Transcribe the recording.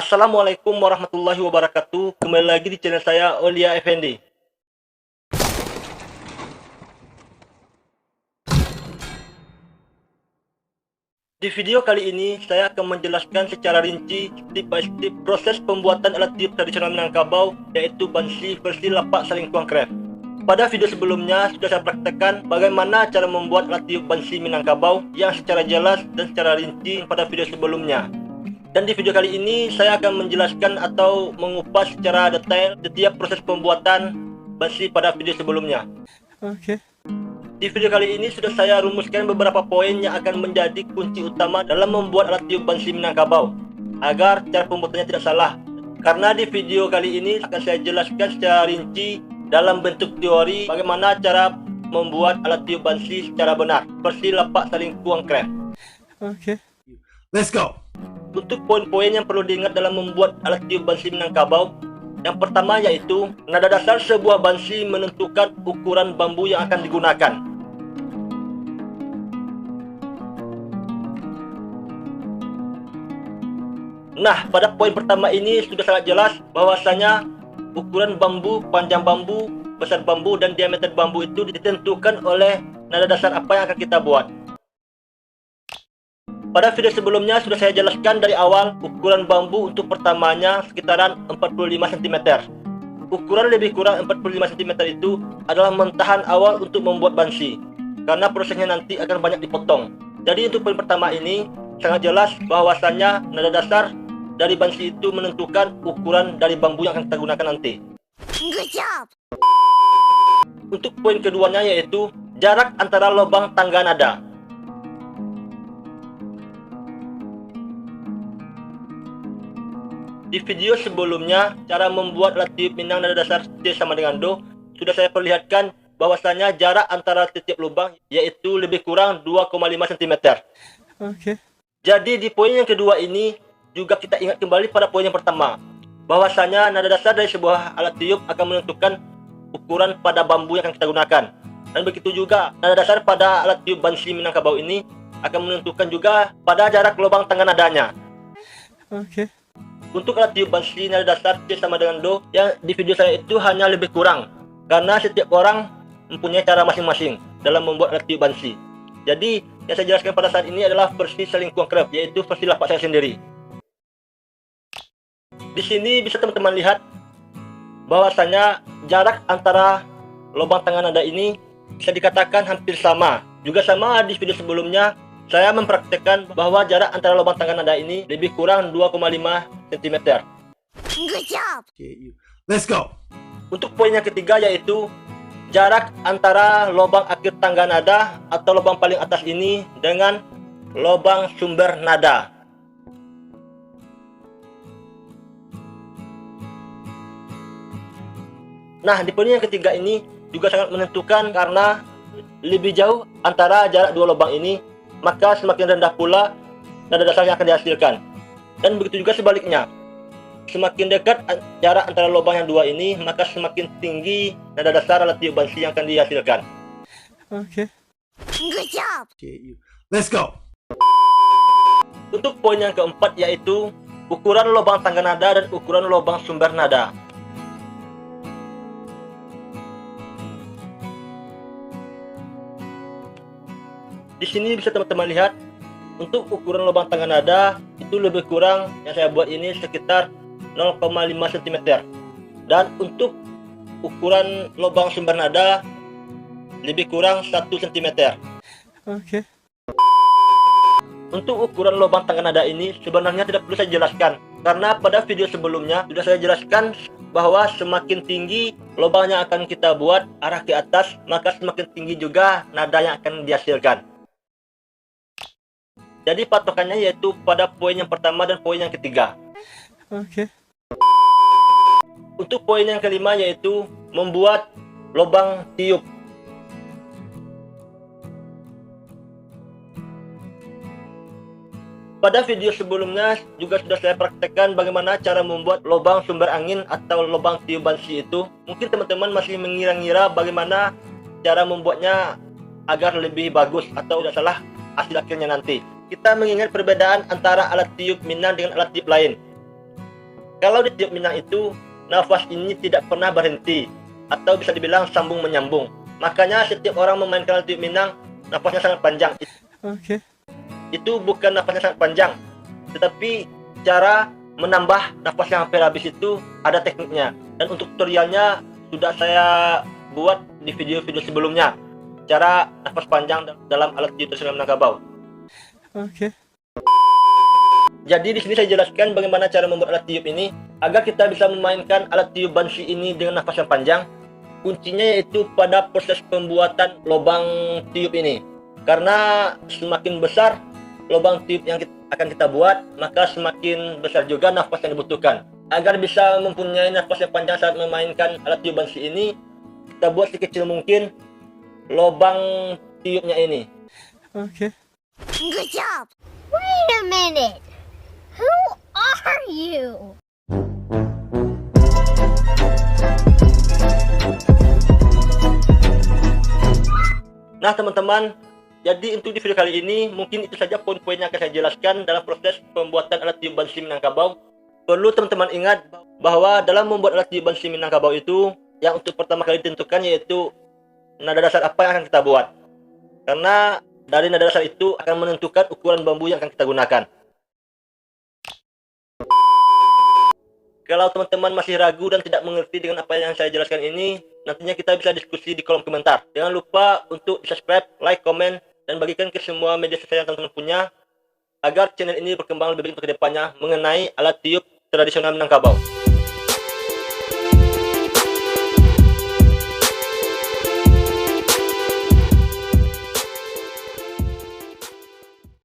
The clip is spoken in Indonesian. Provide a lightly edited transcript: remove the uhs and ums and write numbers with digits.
Assalamualaikum warahmatullahi wabarakatuh. Kembali lagi di channel saya, Aulia Effendi. Di video kali ini, saya akan menjelaskan secara rinci step by step proses pembuatan alat tiup tradisional Minangkabau, yaitu bansi versi lapak salingkuang craft. Pada video sebelumnya, sudah saya praktekkan bagaimana cara membuat alat tiup bansi Minangkabau yang secara jelas dan secara rinci pada video sebelumnya. Dan di video kali ini, saya akan menjelaskan atau mengupas secara detail setiap proses pembuatan bansi pada video sebelumnya. Oke. Di video kali ini sudah saya rumuskan beberapa poin yang akan menjadi kunci utama dalam membuat alat tiup bansi Minangkabau agar cara pembuatannya tidak salah. Karena di video kali ini akan saya jelaskan secara rinci dalam bentuk teori bagaimana cara membuat alat tiup bansi secara benar versi lapak salingkuang craft. Oke. Let's go. Untuk poin-poin yang perlu diingat dalam membuat alat tiup bansi Minangkabau, yang pertama yaitu nada dasar sebuah bansi menentukan ukuran bambu yang akan digunakan. Nah, pada poin pertama ini sudah sangat jelas bahwasanya ukuran bambu, panjang bambu, besar bambu, dan diameter bambu itu ditentukan oleh nada dasar apa yang akan kita buat. Pada video sebelumnya sudah saya jelaskan dari awal ukuran bambu untuk pertamanya sekitaran 45 cm. Ukuran lebih kurang 45 cm itu adalah mentahan awal untuk membuat bansi, karena prosesnya nanti akan banyak dipotong. Jadi untuk poin pertama ini sangat jelas bahwasanya nada dasar dari bansi itu menentukan ukuran dari bambu yang akan kita gunakan nanti. Good job. Untuk poin keduanya yaitu jarak antara lubang tangga nada. Di video sebelumnya, cara membuat alat tiup Minang nada dasar C sama dengan Do sudah saya perlihatkan bahwasanya jarak antara setiap lubang yaitu lebih kurang 2,5 cm. Oke. Jadi di poin yang kedua ini juga kita ingat kembali pada poin yang pertama, bahwasanya nada dasar dari sebuah alat tiup akan menentukan ukuran pada bambu yang akan kita gunakan. Dan begitu juga nada dasar pada alat tiup bansi Minangkabau ini akan menentukan juga pada jarak lubang tangga nadanya. Oke. Untuk alat tiup bansi nada dasar C sama dengan Do yang di video saya itu hanya lebih kurang, karena setiap orang mempunyai cara masing-masing dalam membuat alat tiup bansi. Jadi yang saya jelaskan pada saat ini adalah versi salingkuang craft, yaitu versi lapak saya sendiri. Di sini bisa teman-teman lihat bahwasanya jarak antara lubang tangga nada ini bisa dikatakan hampir sama. Juga sama di video sebelumnya saya mempraktekkan bahwa jarak antara lubang tangga nada ini lebih kurang 2,5 cm. Good job. Let's go. Untuk poin yang ketiga yaitu jarak antara lubang akhir tangga nada atau lubang paling atas ini dengan lubang sumber nada. Nah, di poin yang ketiga ini juga sangat menentukan karena lebih jauh antara jarak dua lubang ini, maka semakin rendah pula nada dasar yang akan dihasilkan. Dan begitu juga sebaliknya. Semakin dekat jarak antara lubang yang dua ini, maka semakin tinggi nada dasar alat tiup bansi yang akan dihasilkan. Oke. Good job. Let's go. Untuk poin yang keempat yaitu ukuran lubang tangga nada dan ukuran lubang sumber nada. Di sini bisa teman-teman lihat untuk ukuran lubang tangga nada itu lebih kurang yang saya buat ini sekitar 0,5 cm. Dan untuk ukuran lubang sumber nada lebih kurang 1 cm. Oke. Untuk ukuran lubang tangga nada ini sebenarnya tidak perlu saya jelaskan, karena pada video sebelumnya sudah saya jelaskan bahwa semakin tinggi lubang yang akan kita buat arah ke atas, maka semakin tinggi juga nada yang akan dihasilkan. Jadi patokannya yaitu pada poin yang pertama dan poin yang ketiga. Oke. Untuk poin yang kelima yaitu membuat lubang tiup. Pada video sebelumnya juga sudah saya praktekkan bagaimana cara membuat lubang sumber angin atau lubang tiup bansi itu. Mungkin teman-teman masih mengira-ngira bagaimana cara membuatnya agar lebih bagus atau tidak salah hasil akhirnya nanti. Kita mengingat perbedaan antara alat tiup Minang dengan alat tiup lain. Kalau di tiup Minang itu, nafas ini tidak pernah berhenti, atau bisa dibilang sambung menyambung. Makanya setiap orang memainkan alat tiup Minang, nafasnya sangat panjang. Okay. Itu bukan nafasnya sangat panjang, tetapi cara menambah nafas yang hampir habis itu ada tekniknya. Dan untuk tutorialnya sudah saya buat di video-video sebelumnya. Cara nafas panjang dalam alat tiup tradisional Minangkabau. Okay. Jadi di sini saya jelaskan bagaimana cara membuat alat tiup ini agar kita bisa memainkan alat tiup bansi ini dengan nafas yang panjang. Kuncinya yaitu pada proses pembuatan lubang tiup ini. Karena semakin besar lubang tiup yang akan kita buat, maka semakin besar juga nafas yang dibutuhkan. Agar bisa mempunyai nafas yang panjang saat memainkan alat tiup bansi ini, kita buat sekecil mungkin lubang tiupnya ini. Okay. Good job. Wait a minute. Who are you? Nah teman-teman, jadi untuk di video kali ini mungkin itu saja poin-poin yang akan saya jelaskan dalam proses pembuatan alat tiup bansi Minangkabau. Perlu teman-teman ingat bahwa dalam membuat alat tiup bansi Minangkabau itu, yang untuk pertama kali ditentukan yaitu nada dasar apa yang akan kita buat. Karena dari nada dasar itu akan menentukan ukuran bambu yang akan kita gunakan. Kalau teman-teman masih ragu dan tidak mengerti dengan apa yang saya jelaskan ini, nantinya kita bisa diskusi di kolom komentar. Jangan lupa untuk subscribe, like, komen, dan bagikan ke semua media sosial yang teman-teman punya, agar channel ini berkembang lebih baik untuk kedepannya mengenai alat tiup tradisional Minangkabau.